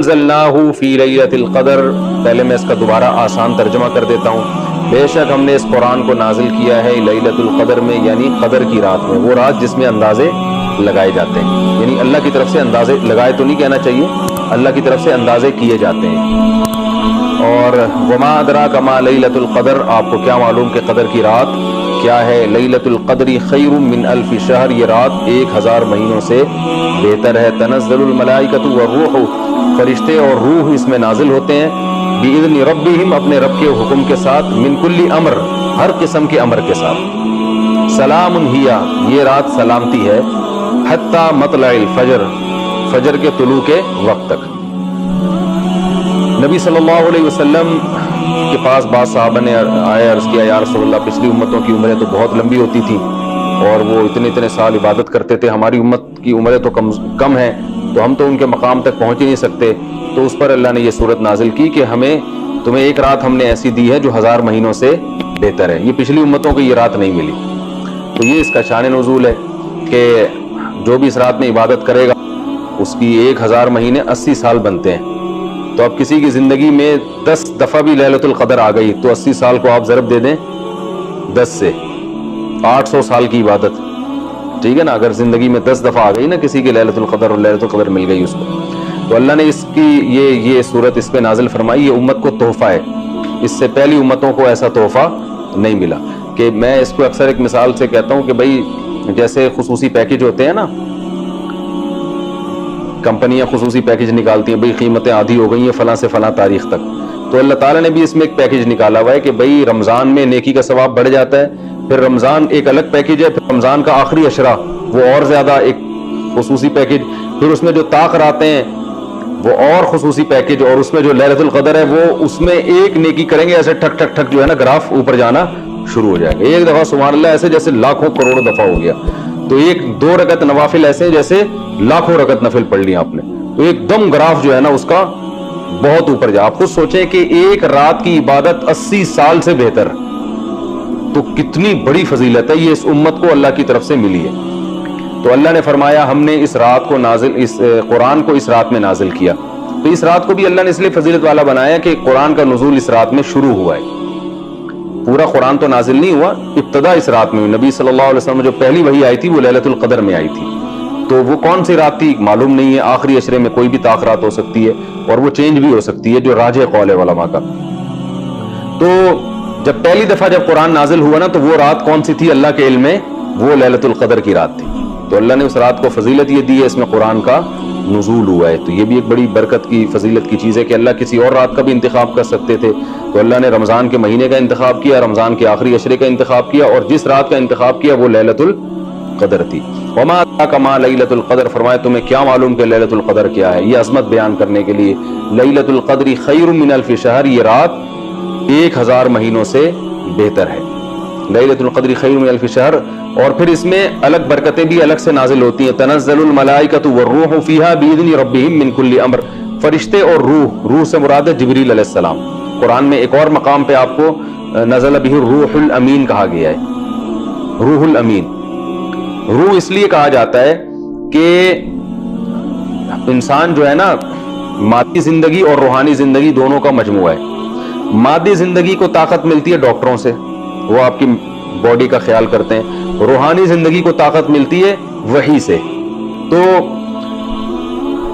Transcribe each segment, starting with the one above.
انزلناہ فی لیلۃ القدر، پہلے میں اس کا دوبارہ آسان ترجمہ کر دیتا ہوں۔ بے شک ہم نے اس قرآن کو نازل کیا ہے لیلۃ القدر میں، یعنی قدر کی رات میں، وہ رات جس میں اندازے لگائے جاتے ہیں، یعنی اللہ کی طرف سے اندازے لگائے تو نہیں کہنا چاہیے، اللہ کی طرف سے اندازے کیے جاتے ہیں۔ اور وما ادراک ما لیلۃ القدر، آپ کو کیا معلوم کہ قدر کی رات کیا ہے؟ لیلۃ القدر خیر من الف شہر، یہ رات 1000 مہینوں سے بہتر ہے۔ تنزل الملائکۃ والروح، فرشتے اور روح اس میں نازل ہوتے ہیں، باذن ربہم، اپنے رب کے حکم کے ساتھ، من کل امر، ہر قسم کے امر کے ساتھ۔ سلام ہی، یہ رات سلامتی ہے، حتی مطلع الفجر، فجر کے طلوع کے وقت تک۔ نبی صلی اللہ علیہ وسلم کے پاس بعض صحابہ نے عرض کیا، یا رسول اللہ، پچھلی امتوں کی عمریں تو بہت لمبی ہوتی تھی اور وہ اتنے سال عبادت کرتے تھے، ہماری امت کی عمریں تو کم ہیں، تو ہم تو ان کے مقام تک پہنچ ہی نہیں سکتے۔ تو اس پر اللہ نے یہ صورت نازل کی کہ تمہیں ایک رات ہم نے ایسی دی ہے جو 1000 مہینوں سے بہتر ہے، یہ پچھلی امتوں کو یہ رات نہیں ملی۔ تو یہ اس کا شان نزول ہے کہ جو بھی اس رات میں عبادت کرے گا اس کی 1000 مہینے 80 سال بنتے ہیں۔ تو اب کسی کی زندگی میں 10 دفعہ بھی لیلۃ القدر آ گئی تو 80 سال کو آپ ضرب دے دیں 10 سے، 800 سال کی عبادت، ٹھیک ہے نا؟ اگر زندگی میں 10 دفعہ آ گئی نا کسی کی لیلۃ القدر، اور لیلۃ القدر مل گئی اس کو، تو اللہ نے اس کی یہ صورت اس پہ نازل فرمائی، یہ امت کو تحفہ ہے، اس سے پہلی امتوں کو ایسا تحفہ نہیں ملا۔ کہ میں اس کو اکثر ایک مثال سے کہتا ہوں کہ بھائی جیسے خصوصی پیکج ہوتے ہیں نا، کمپنیاں خصوصی پیکج نکالتی ہیں، بھئی قیمتیں آدھی ہو گئی ہیں فلاں سے فلاں تاریخ تک، تو اللہ تعالیٰ نے بھی اس میں ایک پیکج نکالا ہوا ہے کہ بھئی رمضان میں نیکی کا ثواب بڑھ جاتا ہے، پھر رمضان ایک الگ پیکج ہے، پھر رمضان کا آخری عشرہ وہ اور زیادہ ایک خصوصی پیکج، پھر اس میں جو طاقر آتے ہیں وہ اور خصوصی پیکج، اور اس میں جو لیلۃ القدر ہے وہ اس میں ایک نیکی کریں گے ایسے ٹھک ٹھک ٹھک جو ہے نا گراف اوپر جانا شروع ہو جائے گا، ایک دفعہ سبحان اللہ ایسے جیسے لاکھوں کروڑوں دفعہ ہو گیا۔ تو 1-2 رکعت نوافل ایسے جیسے لاکھوں رکعت نفل پڑھ لی آپ نے، تو ایک دم گراف جو ہے نا اس کا بہت اوپر جائے۔ آپ خود سوچیں کہ ایک رات کی عبادت 80 سال سے بہتر، تو کتنی بڑی فضیلت ہے، یہ اس امت کو اللہ کی طرف سے ملی ہے۔ تو اللہ نے فرمایا ہم نے اس قرآن کو اس رات میں نازل کیا، تو اس رات کو بھی اللہ نے اس لیے فضیلت والا بنایا کہ قرآن کا نزول اس رات میں شروع ہوا ہے۔ پورا قرآن تو نازل نہیں ہوا، ابتدا اس رات میں، نبی صلی اللہ علیہ وسلم جو پہلی وحی آئی تھی وہ لیلۃ القدر میں آئی تھی، تو وہ کون سی رات تھی معلوم نہیں ہے، آخری عشرے میں کوئی بھی تاخرات ہو سکتی ہے اور وہ چینج بھی ہو سکتی ہے، جو راجح قول ہے علماء کا۔ تو جب پہلی دفعہ جب قرآن نازل ہوا نا تو وہ رات کون سی تھی اللہ کے علم میں؟ وہ لیلۃ القدر کی رات تھی، تو اللہ نے اس رات کو فضیلت یہ دی ہے، اس میں قرآن کا نزول ہوا ہے۔ تو یہ بھی ایک بڑی برکت کی فضیلت کی چیز ہے کہ اللہ کسی اور رات کا بھی انتخاب کر سکتے تھے، تو اللہ نے رمضان کے مہینے کا انتخاب کیا، رمضان کے آخری عشرے کا انتخاب کیا، اور جس رات کا انتخاب کیا وہ لیلۃ القدر تھی۔ وما ادراک ما لیلۃ القدر، فرمایا تمہیں کیا معلوم کہ لیلۃ القدر کیا ہے؟ یہ عظمت بیان کرنے کے لیے، لیلۃ القدر خیر من الف شہر، یہ رات 1000 مہینوں سے بہتر ہے، لیلۃ القدر خیر من الف شہر۔ اور پھر اس میں الگ برکتیں بھی الگ سے نازل ہوتی ہیں، تنزل الملائکۃ والروح فیہا باذن ربہم من کل امر، فرشتے اور روح سے مراد ہے جبریل علیہ السلام۔ قرآن میں ایک اور مقام پہ آپ کو نزل بہ الروح الامین کہا گیا ہے، روح الامین۔ روح اس لیے کہا جاتا ہے کہ انسان جو ہے نا مادی زندگی اور روحانی زندگی دونوں کا مجموعہ ہے۔ مادی زندگی کو طاقت ملتی ہے ڈاکٹروں سے، وہ آپ کی باڈی کا خیال کرتے ہیں، روحانی زندگی کو طاقت ملتی ہے وحی سے۔ تو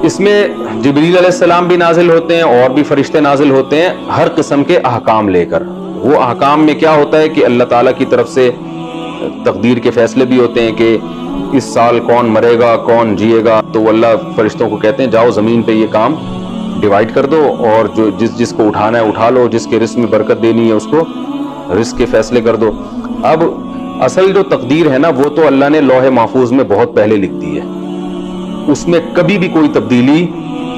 اس میں جبریل علیہ السلام بھی نازل ہوتے ہیں اور بھی فرشتے نازل ہوتے ہیں ہر قسم کے احکام لے کر۔ وہ احکام میں کیا ہوتا ہے کہ اللہ تعالیٰ کی طرف سے تقدیر کے فیصلے بھی ہوتے ہیں کہ اس سال کون مرے گا کون جیے گا، تو وہ اللہ فرشتوں کو کہتے ہیں جاؤ زمین پہ یہ کام ڈیوائیڈ کر دو، اور جو جس کو اٹھانا ہے اٹھا لو، جس کے رزق میں برکت دینی ہے اس کو رزق کے فیصلے کر دو۔ اب اصل جو تقدیر ہے نا وہ تو اللہ نے لوح محفوظ میں بہت پہلے لکھ دی ہے، اس میں کبھی بھی کوئی تبدیلی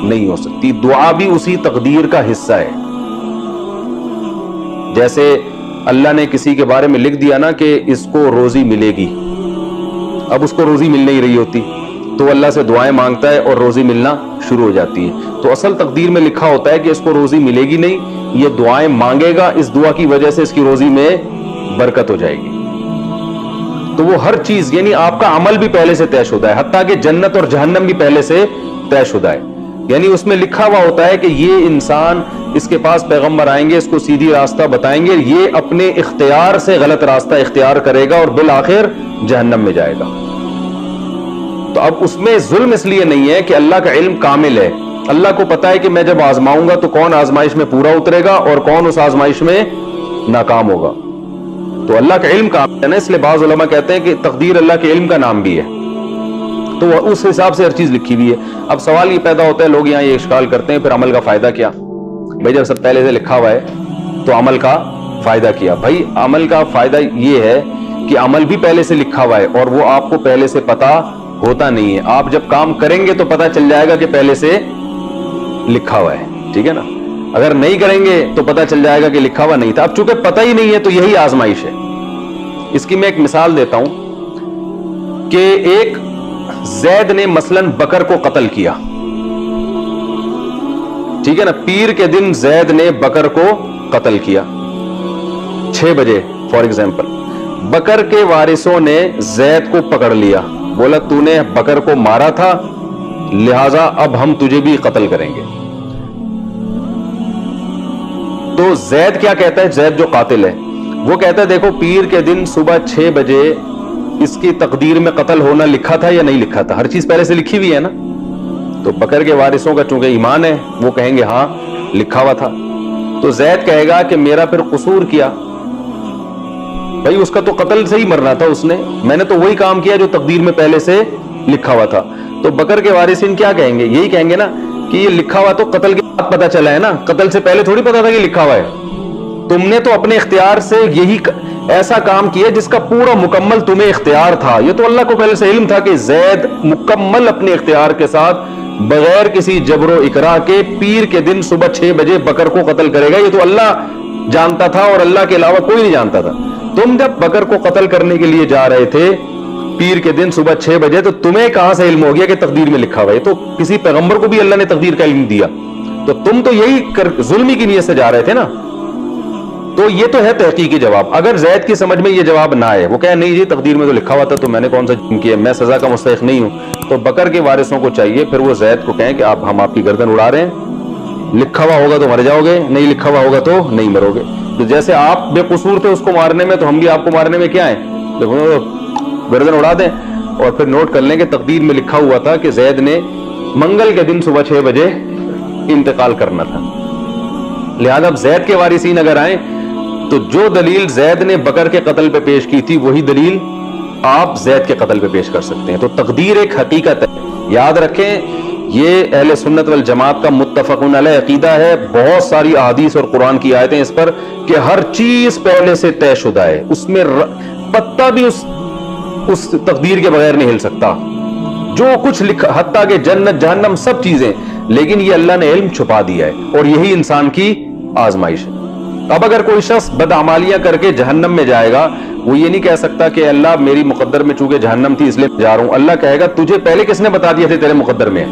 نہیں ہو سکتی۔ دعا بھی اسی تقدیر کا حصہ ہے، جیسے اللہ نے کسی کے بارے میں لکھ دیا نا کہ اس کو روزی ملے گی، اب اس کو روزی مل نہیں رہی ہوتی تو اللہ سے دعائیں مانگتا ہے اور روزی ملنا شروع ہو جاتی ہے۔ تو اصل تقدیر میں لکھا ہوتا ہے کہ اس کو روزی ملے گی نہیں، یہ دعائیں مانگے گا، اس دعا کی وجہ سے اس کی روزی میں برکت ہو جائے گی۔ تو وہ ہر چیز یعنی آپ کا عمل بھی پہلے سے طے شدہ ہے، حتیٰ کہ جنت اور جہنم بھی پہلے سے طے شدہ ہے۔ یعنی اس میں لکھا ہوا ہوتا ہے کہ یہ انسان، اس کے پاس پیغمبر آئیں گے، اس کو سیدھی راستہ بتائیں گے، یہ اپنے اختیار سے غلط راستہ اختیار کرے گا اور بالآخر جہنم میں جائے گا۔ تو اب اس میں ظلم اس لیے نہیں ہے کہ اللہ کا علم کامل ہے، اللہ کو پتا ہے کہ میں جب آزماؤں گا تو کون آزمائش میں پورا اترے گا اور کون اس آزمائش میں ناکام ہوگا۔ تو اللہ کا علم کامل ہے نا، اس لیے بعض علماء کہتے ہیں کہ تقدیر اللہ کے علم کا نام بھی ہے، تو اس حساب سے ہر چیز لکھی ہوئی ہے۔ اب سوال یہ پیدا ہوتا ہے، لوگ یہاں یہ اشکال کرتے ہیں پھر عمل کا فائدہ کیا؟ بھائی جب سب پہلے سے لکھا ہوا ہے تو عمل کا فائدہ کیا؟ بھائی عمل کا فائدہ یہ ہے کہ عمل بھی پہلے سے لکھا ہوا ہے اور وہ آپ کو پہلے سے پتا ہوتا نہیں ہے، آپ جب کام کریں گے تو پتا چل جائے گا کہ پہلے سے لکھا ہوا ہے، ٹھیک ہے نا؟ اگر نہیں کریں گے تو پتا چل جائے گا کہ لکھا ہوا نہیں تھا۔ اب چونکہ پتہ ہی نہیں ہے تو یہی آزمائش ہے۔ اس کی میں ایک مثال دیتا ہوں کہ ایک زید نے مثلاً بکر کو قتل کیا، ٹھیک ہے نا؟ پیر کے دن زید نے بکر کو قتل کیا 6 بجے فار ایگزامپل۔ بکر کے وارثوں نے زید کو پکڑ لیا، بولا تو نے بکر کو مارا تھا لہذا اب ہم تجھے بھی قتل کریں گے۔ تو زید کیا کہتا ہے؟ زید جو قاتل ہے وہ کہتا ہے دیکھو پیر کے دن صبح 6 بجے اس کی تقدیر میں قتل ہونا لکھا تھا یا نہیں لکھا تھا؟ ہر چیز پہلے سے لکھی ہوئی ہے نا۔ تو بکر کے وارثوں کا چونکہ ایمان ہے وہ کہیں گے ہاں لکھا ہوا تھا۔ تو زید کہے گا کہ میرا پھر قصور کیا، بھائی اس کا تو قتل سے ہی مرنا تھا اس نے، میں نے تو وہی کام کیا جو تقدیر میں پہلے سے لکھا ہوا تھا۔ تو بکر کے وارثین کیا کہیں گے؟ یہی کہیں گے نا کہ یہ لکھا ہوا تو قتل کے بعد پتا چلا ہے نا، قتل سے پہلے تھوڑی پتا تھا کہ لکھا ہوا ہے۔ تم نے تو اپنے اختیار سے یہی ایسا کام کیا جس کا پورا مکمل تمہیں اختیار تھا۔ یہ تو اللہ کو پہلے سے علم تھا کہ زید مکمل اپنے اختیار کے ساتھ بغیر کسی جبر و اکراہ کے پیر کے دن صبح 6 بجے بکر کو قتل کرے گا، یہ تو اللہ جانتا تھا اور اللہ کے علاوہ کوئی نہیں جانتا تھا۔ تم جب بکر کو قتل کرنے کے لیے جا رہے تھے پیر کے دن صبح 6 بجے تو تمہیں کہاں سے علم ہو گیا کہ تقدیر میں لکھا ہوا ہے؟ تو کسی پیغمبر کو بھی اللہ نے تقدیر کا علم دیا، تو تم تو یہی ظلمی کی نیت سے جا رہے تھے نا۔ تو یہ تو ہے تحقیقی جواب۔ اگر زید کی سمجھ میں یہ جواب نہ آئے، وہ کہے نہیں جی تقدیر میں تو لکھا ہوا تھا تو میں نے کون سا جرم کیا، میں سزا کا مستحق نہیں ہوں، تو بکر کے وارثوں کو چاہیے پھر وہ زید کو کہیں کہ ہم آپ کی گردن اڑا رہے ہیں، لکھا ہوا ہوگا تو مر جاؤ گے، نہیں لکھا ہوا ہوگا تو نہیں مرو گے۔ تو جیسے آپ بے قصور تھے اس کو مارنے میں تو ہم بھی آپ کو مارنے میں کیا ہیں، گردن اڑا دیں۔ اور پھر نوٹ کر لیں کہ تقدیر میں لکھا ہوا تھا کہ زید نے منگل کے دن صبح 6 بجے انتقال کرنا تھا، لہذا اب زید کے وارثین اگر آئیں تو جو دلیل زید نے بکر کے قتل پہ پیش کی تھی وہی دلیل آپ زید کے قتل پہ پیش کر سکتے ہیں۔ تو تقدیر ایک حقیقت ہے، یاد رکھیں یہ اہل سنت والجماعت کا متفقون علیہ عقیدہ ہے، بہت ساری احادیث اور قرآن کی آیتیں اس پر کہ ہر چیز پہلے سے طے شدہ ہے، اس میں پتہ بھی اس تقدیر کے بغیر نہیں ہل سکتا، جو کچھ لکھا حتیٰ کہ جنت جہنم سب چیزیں، لیکن یہ اللہ نے علم چھپا دیا ہے اور یہی انسان کی آزمائش ہے۔ اب اگر کوئی شخص بدعمالیاں کر کے جہنم میں جائے گا وہ یہ نہیں کہہ سکتا کہ اللہ میری مقدر میں چونکہ جہنم تھی اس لیے جا رہا ہوں، اللہ کہے گا تجھے پہلے کس نے بتا دیا تھا تیرے مقدر میں؟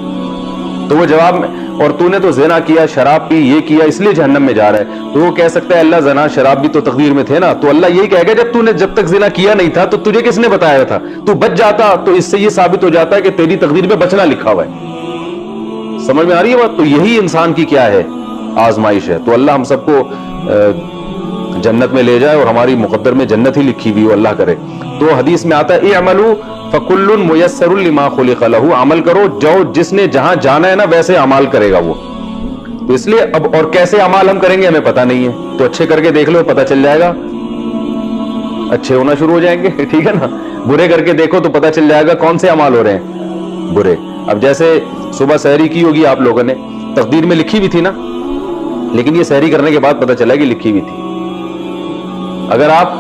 تو وہ جواب میں اور تو نے تو زنا کیا، شراب پی، یہ کیا اس لیے جہنم میں جا رہا ہے، تو وہ کہہ سکتا ہے اللہ زنا شراب بھی تو تقدیر میں تھے نا، تو اللہ یہی کہے گا جب تک زنا کیا نہیں تھا تو تجھے کس نے بتایا تھا، تو بچ جاتا، تو اس سے یہ ثابت ہو جاتا ہے کہ تیری تقدیر میں بچنا لکھا ہوا ہے۔ سمجھ میں آ رہی ہے بات؟ تو یہی انسان کی کیا ہے آزمائش ہے۔ تو اللہ ہم سب کو جنت میں لے جائے اور ہماری مقدر میں جنت ہی لکھی ہوئی ہو، اللہ کرے۔ تو حدیث میں آتا ہے اعملوا فکل میسر لما خلق لہ، عمل کرو جو جس نے جہاں جانا ہے نا ویسے اعمال کرے گا وہ۔ تو اس لیے اب اور کیسے اعمال ہم کریں گے ہمیں پتہ نہیں ہے، تو اچھے کر کے دیکھ لو پتہ چل جائے گا، اچھے ہونا شروع ہو جائیں گے، ٹھیک ہے نا؟ برے کر کے دیکھو تو پتہ چل جائے گا کون سے اعمال ہو رہے ہیں برے۔ اب جیسے صبح سحری کی ہوگی آپ لوگوں نے، تقدیر میں لکھی ہوئی تھی نا، لیکن یہ سحری کرنے کے بعد پتہ چلا کہ لکھی ہوئی تھی۔ اگر آپ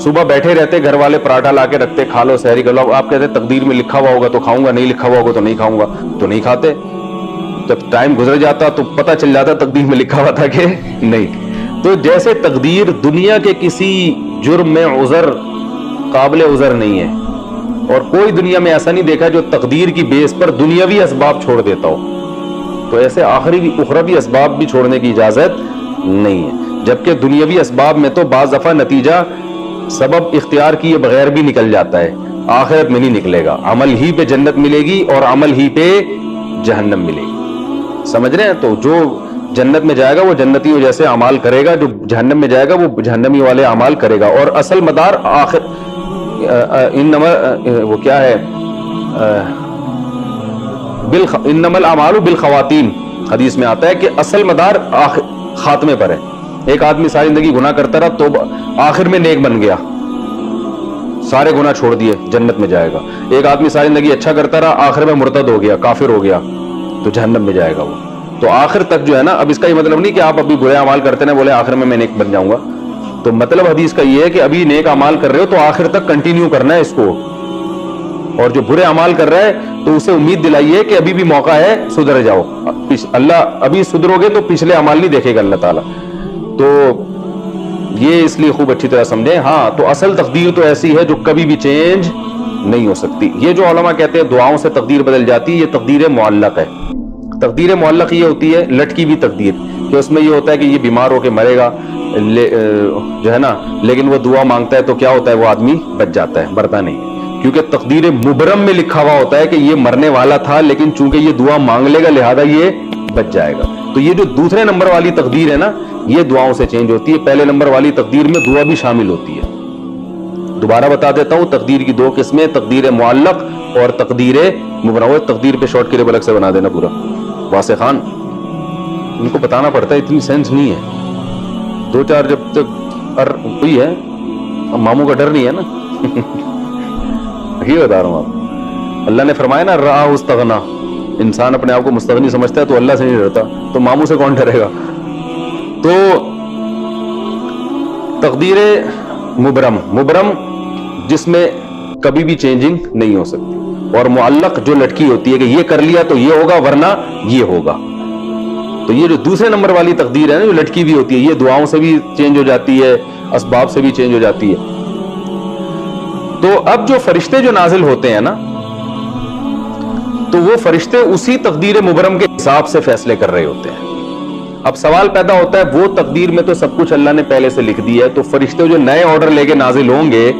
صبح بیٹھے رہتے گھر والے پراٹھا لا کے رکھتے کھا لو سحری کر لو، آپ کہتے تقدیر میں لکھا ہوا ہوگا تو کھاؤں گا، نہیں لکھا ہوا ہوگا تو نہیں کھاؤں گا، تو نہیں کھاتے۔ جب ٹائم گزر جاتا تو پتہ چل جاتا تقدیر میں لکھا ہوا تھا کہ نہیں۔ تو جیسے تقدیر دنیا کے کسی جرم میں عذر قابل عذر نہیں ہے، اور کوئی دنیا میں ایسا نہیں دیکھا جو تقدیر کی بیس پر دنیاوی اسباب چھوڑ دیتا ہو، تو ایسے اخروی اسباب بھی چھوڑنے کی اجازت نہیں ہے۔ جبکہ دنیاوی اسباب میں تو بعض دفعہ نتیجہ سبب اختیار کیے بغیر بھی نکل جاتا ہے، آخرت میں نہیں نکلے گا، عمل ہی پہ جنت ملے گی اور عمل ہی پہ جہنم ملے گی۔ سمجھ رہے ہیں؟ تو جو جنت میں جائے گا وہ جنتی جیسے اعمال کرے گا، جو جہنم میں جائے گا وہ جہنمی والے اعمال کرے گا. اور اصل مدار آخر وہ کیا ہے، انما الاعمال بالخواتیم، حدیث میں آتا ہے کہ اصل مدار خاتمے پر ہے. ایک آدمی ساری زندگی گناہ کرتا رہا تو آخر میں نیک بن گیا، سارے گناہ چھوڑ دیے، جنت میں جائے گا. ایک آدمی ساری زندگی اچھا کرتا رہا، آخر میں مرتد ہو گیا، کافر ہو گیا، تو جہنم میں جائے گا وہ. تو آخر تک جو ہے نا، اب اس کا یہ مطلب نہیں کہ آپ ابھی برے اعمال کرتے ہیں بولے آخر میں نیک بن جاؤں گا. تو مطلب حدیث کا یہ ہے کہ ابھی نیک اعمال کر رہے ہو تو آخر تک کنٹینیو کرنا ہے اس کو، اور جو برے اعمال کر رہا ہے تو اسے امید دلائیے کہ ابھی بھی موقع ہے، سدھر جاؤ. اللہ ابھی سدھرو گے تو پچھلے اعمال نہیں دیکھے گا اللہ تعالیٰ. تو یہ اس لیے خوب اچھی طرح سمجھیں. ہاں تو اصل تقدیر تو ایسی ہے جو کبھی بھی چینج نہیں ہو سکتی. یہ جو علماء کہتے ہیں دعاؤں سے تقدیر بدل جاتی ہے، یہ تقدیر معلق ہے. تقدیر معلق یہ ہوتی ہے لٹکی ہوئی تقدیر، کہ اس میں یہ ہوتا ہے کہ یہ بیمار ہو کے مرے گا جو ہے نا، لیکن وہ دعا مانگتا ہے تو کیا ہوتا ہے، وہ آدمی بچ جاتا ہے، مرتا نہیں. کیونکہ تقدیر مبرم میں لکھا ہوا ہوتا ہے کہ یہ مرنے والا تھا، لیکن چونکہ یہ دعا مانگ لے گا لہذا یہ بچ جائے گا. تو یہ جو دوسرے نمبر والی تقدیر ہے نا، یہ دعاؤں سے چینج ہوتی ہے. پہلے نمبر والی تقدیر میں دعا بھی شامل ہوتی ہے. دوبارہ بتا دیتا ہوں، تقدیر کی دو قسمیں، تقدیر معلق اور تقدیر مبرم. تقدیر پہ شارٹ کلپ الگ سے بنا دینا پورا. واسع خان ان کو بتانا پڑتا ہے، اتنی سینس نہیں ہے. دو چار جب تک ہوئی ہے، اب ماموں کا ڈر نہیں ہے نا. یہ بتا رہا ہوں آپ، اللہ نے فرمایا نا راہ استغنا، انسان اپنے آپ کو مستغنی سمجھتا ہے تو اللہ سے نہیں ڈرتا، تو ماموں سے کون ڈرے گا. تو تقدیر مبرم جس میں کبھی بھی چینجنگ نہیں ہو سکتی، اور معلق جو لٹکی ہوتی ہے کہ یہ کر لیا تو یہ ہوگا ورنہ یہ ہوگا. تو یہ جو دوسرے نمبر والی تقدیر ہے نا، جو لٹکی بھی ہوتی ہے، یہ دعاؤں سے بھی چینج ہو جاتی ہے، اسباب سے بھی چینج ہو جاتی ہے. تو اب جو فرشتے جو نازل ہوتے ہیں نا، تو وہ فرشتے اسی تقدیر مبرم کے حساب سے فیصلے کر رہے ہوتے ہیں. اب سوال پیدا ہوتا ہے، وہ تقدیر میں تو سب کچھ اللہ نے پہلے سے لکھ دیا ہے، تو فرشتے جو نئے آرڈر لے کے نازل ہوں گے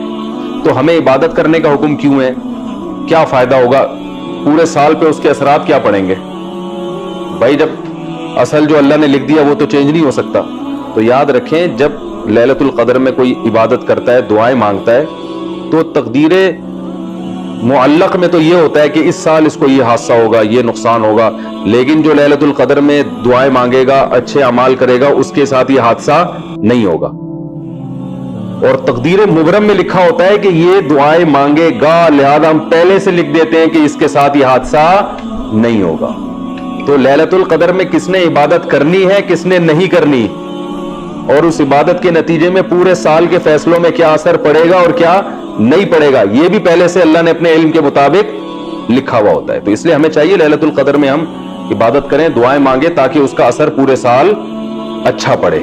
تو ہمیں عبادت کرنے کا حکم کیوں ہے؟ کیا فائدہ ہوگا؟ پورے سال پہ اس کے اثرات کیا پڑیں گے؟ بھائی جب اصل جو اللہ نے لکھ دیا وہ تو چینج نہیں ہو سکتا. تو یاد رکھیں، جب لیلۃ القدر میں کوئی عبادت کرتا ہے، دعائیں مانگتا ہے، تو تقدیر معلق میں تو یہ ہوتا ہے کہ اس سال اس کو یہ حادثہ ہوگا، یہ نقصان ہوگا، لیکن جو لیلۃ القدر میں دعائیں مانگے گا، اچھے اعمال کرے گا، اس کے ساتھ یہ حادثہ نہیں ہوگا. اور تقدیر مبرم میں لکھا ہوتا ہے کہ یہ دعائیں مانگے گا، لہذا ہم پہلے سے لکھ دیتے ہیں کہ اس کے ساتھ یہ حادثہ نہیں ہوگا. تو لیلۃ القدر میں کس نے عبادت کرنی ہے، کس نے نہیں کرنی، اور اس عبادت کے نتیجے میں پورے سال کے فیصلوں میں کیا اثر پڑے گا اور کیا نہیں پڑے گا، یہ بھی پہلے سے اللہ نے اپنے علم کے مطابق لکھا ہوا ہوتا ہے. تو اس لیے ہمیں چاہیے لیلۃ القدر میں ہم عبادت کریں، دعائیں مانگیں، تاکہ اس کا اثر پورے سال اچھا پڑے.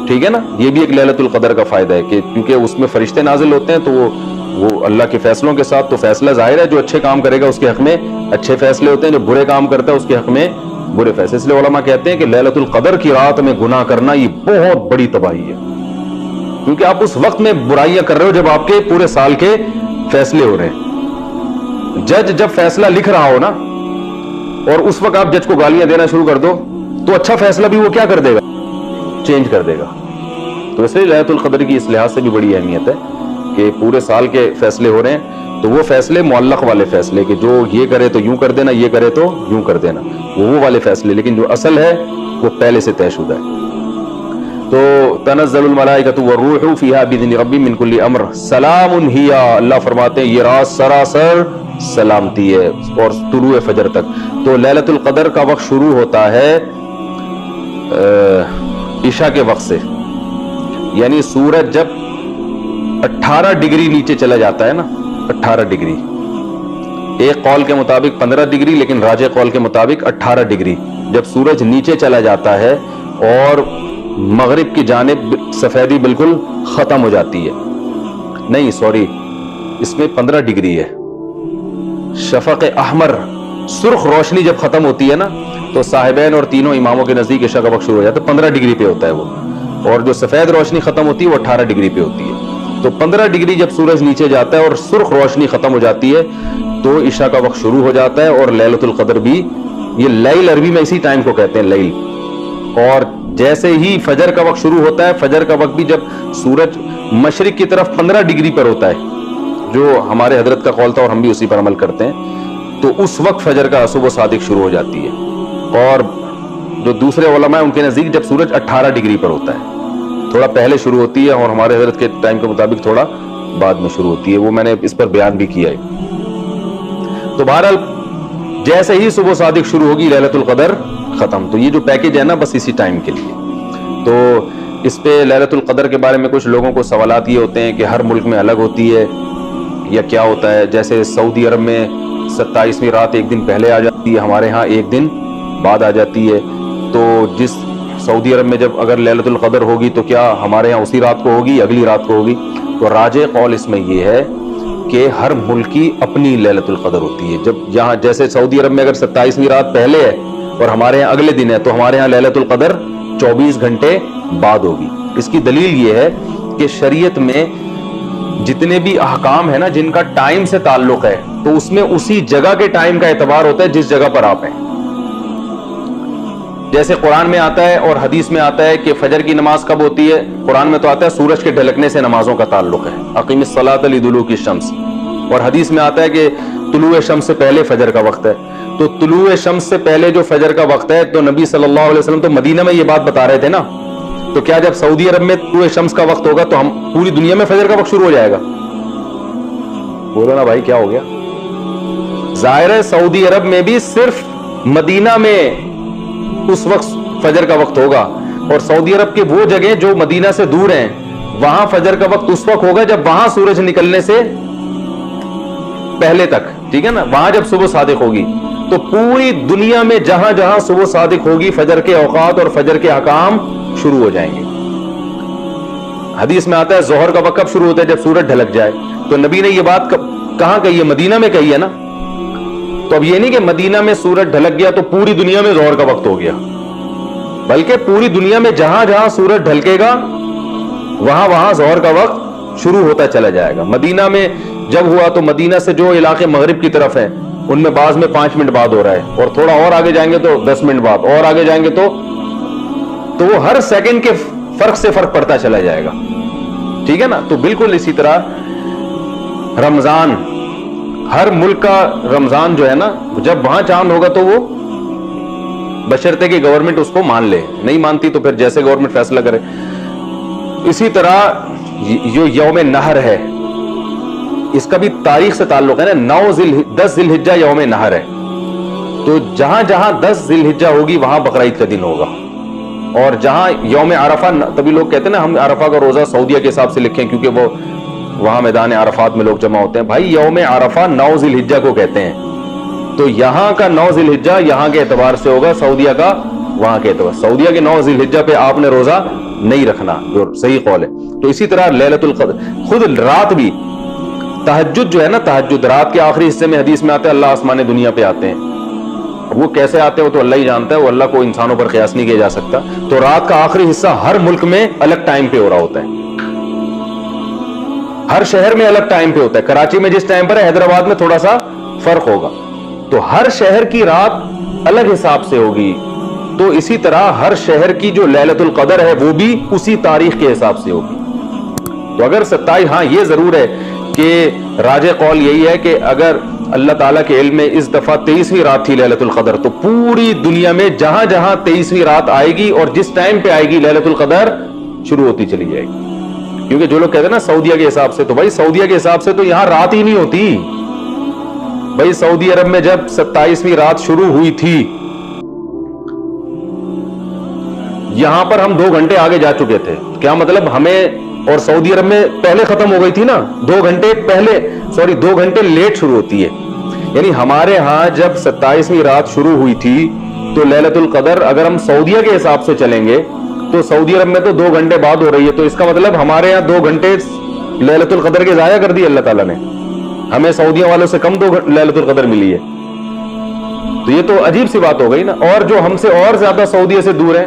ٹھیک ہے نا؟ یہ بھی ایک لیلۃ القدر کا فائدہ ہے کہ کیونکہ اس میں فرشتے نازل ہوتے ہیں، تو وہ اللہ کے فیصلوں کے ساتھ، تو فیصلہ ظاہر ہے جو اچھے کام کرے گا اس کے حق میں اچھے فیصلے ہوتے ہیں، جو برے کام کرتا ہے اس کے حق میں برے فیصلے. اس لیے علماء کہتے ہیں کہ لیلۃ القدر کی رات میں گناہ کرنا یہ بہت بڑی تباہی ہے، کیونکہ آپ اس وقت میں برائیاں کر رہے ہو جب آپ کے پورے سال کے فیصلے ہو رہے ہیں. جج جب فیصلہ لکھ رہا ہو نا، اور اس وقت آپ جج کو گالیاں دینا شروع کر دو، تو اچھا فیصلہ بھی وہ کیا کر دے گا، چینج کر دے گا. تو اس لیے لیلۃ القدر کی اس لحاظ سے بھی بڑی اہمیت ہے کہ پورے سال کے فیصلے ہو رہے ہیں، تو وہ فیصلے معلق والے فیصلے کہ جو یہ کرے تو یوں کر دینا، یہ کرے تو یوں کر دینا، وہ والے فیصلے. لیکن جو اصل ہے وہ پہلے سے طے شدہ ہے. تو تنزل الملائکۃ والروح فیہا باذن ربہم من کل امر سلام ہی، اللہ فرماتے ہیں یہ رات سراسر سلامتی ہے، اور طلوع فجر تک. تو لیلۃ القدر کا وقت شروع ہوتا ہے عشاء کے وقت سے، یعنی سورج جب 18 ڈگری نیچے چلا جاتا ہے نا، 18 ڈگری، ایک قول کے مطابق 15 ڈگری، لیکن راجح قول کے مطابق 18 ڈگری، جب سورج نیچے چلا جاتا ہے اور مغرب کی جانب سفیدی بالکل ختم ہو جاتی ہے، نہیں سوری، اس میں 15 ڈگری ہے. شفق احمر، سرخ روشنی جب ختم ہوتی ہے نا، تو صاحبین اور تینوں اماموں کے نزدیک عشاء کا وقت شروع ہو جاتا ہے. 15 ڈگری پہ ہوتا ہے وہ، اور جو سفید روشنی ختم ہوتی ہے وہ 18 ڈگری پہ ہوتی ہے. تو 15 ڈگری جب سورج نیچے جاتا ہے اور سرخ روشنی ختم ہو جاتی ہے تو عشاء کا وقت شروع ہو جاتا ہے، اور لیلۃ القدر بھی یہ لیل عربی میں اسی ٹائم کو کہتے ہیں لیل. اور جیسے ہی فجر کا وقت شروع ہوتا ہے, فجر کا وقت بھی جب سورج مشرق کی طرف 15 ڈگری پر ہوتا ہے, جو ہمارے حضرت کا قول تھا اور ہم بھی اسی پر عمل کرتے ہیں, تو اس وقت فجر کا صبح صادق شروع ہو جاتی ہے. اور جو دوسرے علماء ہیں ان کے نزدیک جب سورج 18 ڈگری پر ہوتا ہے, تھوڑا پہلے شروع ہوتی ہے, اور ہمارے حضرت کے ٹائم کے مطابق تھوڑا بعد میں شروع ہوتی ہے. وہ میں نے اس پر بیان بھی کیا ہے. تو بہرحال جیسے ہی صبح صادق شروع ہوگی لیلۃ القدر ختم. تو یہ جو پیکج ہے نا بس اسی ٹائم کے لیے. تو اس پہ لیلۃ القدر کے بارے میں کچھ لوگوں کو سوالات یہ ہوتے ہیں کہ ہر ملک میں الگ ہوتی ہے یا کیا ہوتا ہے. جیسے سعودی عرب میں 27ویں رات ایک دن پہلے آ جاتی ہے, ہمارے ہاں ایک دن بعد آ جاتی ہے. تو جس سعودی عرب میں جب اگر لیلۃ القدر ہوگی تو کیا ہمارے ہاں اسی رات کو ہوگی یا اگلی رات کو ہوگی؟ تو راجح قول اس میں یہ ہے کہ ہر ملک کی اپنی لیلۃ القدر ہوتی ہے. جب یہاں جیسے سعودی عرب میں اگر 27ویں رات پہلے ہے اور ہمارے ہاں اگلے دن ہے, تو ہمارے ہاں لیلۃ القدر 24 گھنٹے بعد ہوگی. اس کی دلیل یہ ہے کہ شریعت میں جتنے بھی احکام ہیں نا جن کا ٹائم سے تعلق ہے, تو اس میں اسی جگہ کے ٹائم کا اعتبار ہوتا ہے جس جگہ پر آپ ہیں. جیسے قرآن میں آتا ہے اور حدیث میں آتا ہے کہ فجر کی نماز کب ہوتی ہے. قرآن میں تو آتا ہے سورج کے ڈھلکنے سے نمازوں کا تعلق ہے, اقیم الصلاۃ لدلوک الشمس. اور حدیث میں آتا ہے کہ طلوع شمس سے پہلے فجر کا وقت ہے. تو طلوع شمس سے پہلے جو فجر کا وقت ہے, تو نبی صلی اللہ علیہ وسلم تو مدینہ میں یہ بات بتا رہے تھے نا. تو کیا جب سعودی عرب میں طلوع شمس کا وقت ہوگا تو ہم پوری دنیا میں فجر کا وقت شروع ہو جائے گا؟ بولو نا بھائی کیا ہو گیا؟ ظاہر ہے سعودی عرب میں بھی صرف مدینہ میں اس وقت فجر کا وقت ہوگا, اور سعودی عرب کے وہ جگہ جو مدینہ سے دور ہیں وہاں فجر کا وقت اس وقت ہوگا جب وہاں سورج نکلنے سے پہلے تک. ٹھیک ہے نا, وہاں جب صبح صادق ہوگی. تو پوری دنیا میں جہاں جہاں صبح صادق ہوگی فجر کے اوقات اور فجر کے احکام شروع ہو جائیں گے. حدیث میں آتا ہے ظہر کا وقت کب شروع ہوتا ہے؟ جب سورج ڈھلک جائے. تو نبی نے یہ بات کہاں کہی ہے؟ مدینہ میں کہی ہے نا. تو اب یہ نہیں کہ مدینہ میں سورج ڈھلک گیا تو پوری دنیا میں ظہر کا وقت ہو گیا, بلکہ پوری دنیا میں جہاں جہاں سورج ڈھلکے گا وہاں وہاں ظہر کا وقت شروع ہوتا چلا جائے گا. مدینہ میں جب ہوا تو مدینہ سے جو علاقے مغرب کی طرف ہیں ان میں بعض میں 5 منٹ بعد ہو رہا ہے, اور تھوڑا اور آگے جائیں گے تو 10 منٹ بعد, اور آگے جائیں گے تو وہ ہر سیکنڈ کے فرق سے فرق پڑتا چلا جائے گا. ٹھیک ہے نا. تو بالکل اسی طرح رمضان, ہر ملک کا رمضان جو ہے نا, جب وہاں چاند ہوگا تو وہ بشرطے کہ گورنمنٹ اس کو مان لے, نہیں مانتی تو پھر جیسے گورنمنٹ فیصلہ کرے. اسی طرح جو یوم نہر ہے اس کا بھی تاریخ سے تعلق ہے نا. 10 ذی الحجہ یوم نہر ہے. تو جہاں جہاں 10 ذی الحجہ ہوگی وہاں بقرعید کا دن ہوگا. اور جہاں یوم عرفہ, تبھی لوگ کہتے ہیں نا ہم عرفہ کا روزہ سعودیہ کے حساب سے لکھیں کیونکہ وہ وہاں میدان عرفات میں لوگ جمع ہوتے ہیں. بھائی یوم عرفہ 9 ذی الحجہ کو کہتے ہیں. تو یہاں کا 9 ذی الحجہ یہاں کے اعتبار سے ہوگا, سعودیہ کا وہاں کے اعتبار. سعودیہ کے 9 ذی الحجہ پہ آپ نے روزہ نہیں رکھنا, جو صحیح قول ہے. تو اسی طرح لیلۃ القدر, خود رات بھی تہجد جو ہے نا, تہجد رات کے آخری حصے میں حدیث میں آتے ہیں اللہ آسمان دنیا پہ آتے ہیں. وہ کیسے آتے ہیں وہ تو اللہ ہی جانتا ہے, وہ اللہ کو انسانوں پر قیاس نہیں کیا جا سکتا. تو رات کا آخری حصہ ہر ملک میں الگ ٹائم پہ ہو رہا ہوتا ہے, ہر شہر میں الگ ٹائم پہ ہوتا ہے. کراچی میں جس ٹائم پر ہے حیدرآباد میں تھوڑا سا فرق ہوگا. تو ہر شہر کی رات الگ حساب سے ہوگی. تو اسی طرح ہر شہر کی جو لیلۃ القدر ہے وہ بھی اسی تاریخ کے حساب سے ہوگی. تو اگر 27, ہاں یہ ضرور ہے کہ راجح قول یہی ہے کہ اگر اللہ تعالیٰ کے علم میں اس دفعہ 23ویں رات تھی لیلۃ القدر, تو پوری دنیا میں جہاں جہاں 23ویں رات آئے گی اور جس ٹائم پہ آئے گی لیلۃ القدر شروع ہوتی چلی جائے گی. کیونکہ جو لوگ کہتے ہیں نا سعودیہ کے حساب سے, تو بھائی سعودیہ کے حساب سے تو یہاں رات ہی نہیں ہوتی. بھائی سعودی عرب میں جب 27ویں رات شروع ہوئی تھی یہاں پر ہم 2 گھنٹے آگے جا چکے تھے. کیا مطلب ہمیں, اور سعودی عرب میں پہلے ختم ہو گئی تھی نا, 2 گھنٹے پہلے, 2 گھنٹے لیٹ شروع ہوتی ہے. یعنی ہمارے ہاں جب 27ویں رات شروع ہوئی تھی تو لیلۃ القدر اگر ہم سعودیہ کے حساب سے چلیں گے تو سعودی عرب میں تو 2 گھنٹے بعد ہو رہی ہے. تو اس کا مطلب ہمارے یہاں 2 گھنٹے لیلۃ القدر کے ضائع کر دی اللہ تعالیٰ نے. ہمیں سعودیہ والوں سے کم لیلۃ القدر ملی ہے. تو یہ تو عجیب سی بات ہو گئی نا. اور جو ہم سے اور زیادہ سعودیہ سے دور ہیں,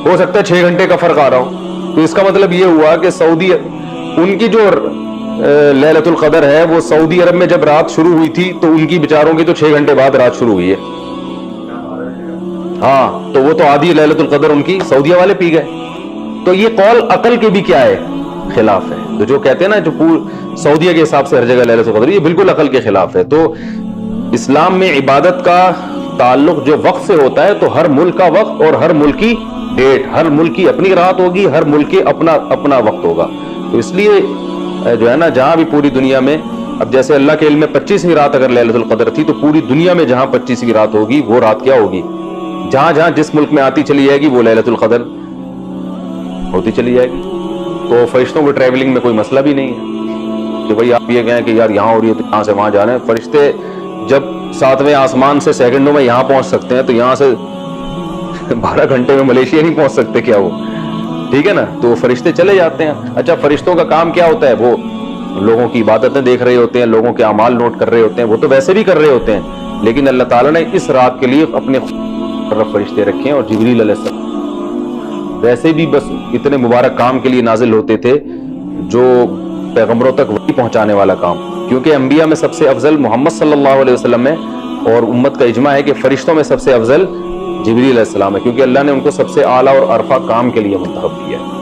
ہو سکتا ہے 6 گھنٹے کا فرق آ رہا ہو. تو اس کا مطلب یہ ہوا کہ سعودی, ان کی جو لیلۃ القدر ہے وہ سعودی عرب میں جب رات شروع ہوئی تھی تو ان کی بیچاروں کی تو 6 گھنٹے بعد رات شروع ہوئی ہے. ہاں تو وہ تو آدھی لیلۃ القدر ان کی سعودیہ والے پی گئے. تو یہ قول عقل کے بھی کیا ہے؟ خلاف ہے. تو جو کہتے ہیں نا جو سعودیہ کے حساب سے ہر جگہ لیلۃ القدر، یہ بالکل عقل کے خلاف ہے. تو اسلام میں عبادت کا تعلق جو وقت سے ہوتا ہے، تو ہر ملک کا وقت اور ہر ملک کی ڈیٹ، ہر ملک کی اپنی رات ہوگی، ہر ملک کے اپنا وقت ہوگا. تو اس لیے جو ہے نا جہاں بھی پوری دنیا میں، اب جیسے اللہ کے علم میں 25ویں رات اگر لیلۃ القدر تھی، تو پوری دنیا میں جہاں 25ویں رات ہوگی وہ رات کیا ہوگی؟ جہاں جہاں جس ملک میں آتی چلی جائے گی وہ لیلۃ القدر ہوتی چلی جائے گی. تو فرشتوں کو ٹریولنگ میں کوئی مسئلہ بھی نہیں ہے کہ بھئی آپ یہ کہیں کہ یار یہاں ہو رہی ہے تو یہاں سے وہاں جانا ہے. فرشتے جب 7ویں آسمان سے سیکنڈوں میں یہاں پہنچ سکتے ہیں، تو یہاں سے 12 گھنٹے میں ملیشیا نہیں پہنچ سکتے کیا وہ؟ ٹھیک ہے نا. تو فرشتے چلے جاتے ہیں. اچھا فرشتوں کا کام کیا ہوتا ہے؟ وہ لوگوں کی عبادتیں دیکھ رہے ہوتے ہیں، لوگوں کے اعمال نوٹ کر رہے ہوتے ہیں. وہ تو ویسے بھی کر رہے ہوتے ہیں، لیکن اللہ تعالیٰ نے اس رات کے لیے اپنے فرشتے رکھے ہیں. اور جبریل علیہ السلام ویسے بھی بس اتنے مبارک کام کے لیے نازل ہوتے تھے، جو پیغمبروں تک وحی پہنچانے والا کام. کیونکہ انبیاء میں سب سے افضل محمد صلی اللہ علیہ وسلم ہے، اور امت کا اجماع ہے کہ فرشتوں میں سب سے افضل جبریل علیہ السلام ہے، کیونکہ اللہ نے ان کو سب سے اعلیٰ اور عرفہ کام کے لیے منتخب کیا ہے.